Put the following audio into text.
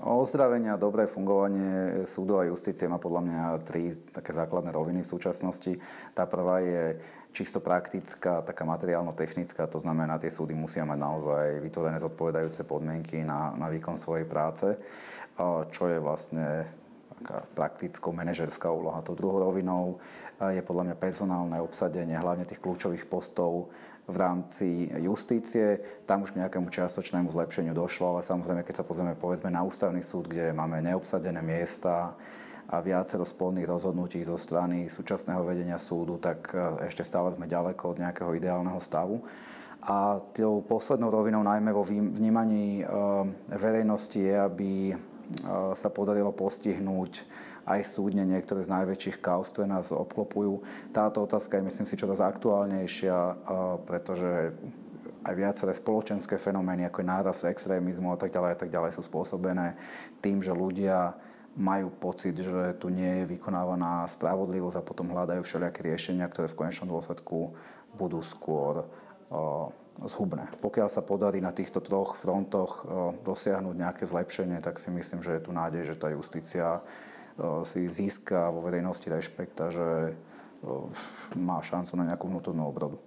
Ozdravenie a dobré fungovanie súdu a justície má podľa mňa tri také základné roviny v súčasnosti. Tá prvá je čisto praktická, taká materiálno-technická, to znamená, tie súdy musia mať naozaj vytvorené zodpovedajúce podmienky na výkon svojej práce, čo je vlastne taká praktickou manažerská úloha. Tou druhou rovinou je podľa mňa personálne obsadenie, hlavne tých kľúčových postov v rámci justície. Tam už k nejakému čiastočnému zlepšeniu došlo, ale samozrejme, keď sa pozrieme povedzme na ústavný súd, kde máme neobsadené miesta a viacero sporných rozhodnutí zo strany súčasného vedenia súdu, tak ešte stále sme ďaleko od nejakého ideálneho stavu. A tou poslednou rovinou, najmä vo vnímaní verejnosti, je, aby sa podarilo postihnúť aj súdne niektoré z najväčších kauz, ktoré nás obklopujú. Táto otázka je, myslím si, čoraz aktuálnejšia, pretože aj viaceré spoločenské fenomény, ako je nárast extrémizmu a tak ďalej, sú spôsobené tým, že ľudia majú pocit, že tu nie je vykonávaná spravodlivosť a potom hľadajú všelijaké riešenia, ktoré v konečnom dôsledku budú skôr zhubné. Pokiaľ sa podarí na týchto troch frontoch dosiahnuť nejaké zlepšenie, tak si myslím, že je tu nádej, že tá justícia si získa vo verejnosti rešpekt a že má šancu na nejakú vnútornú obrodu.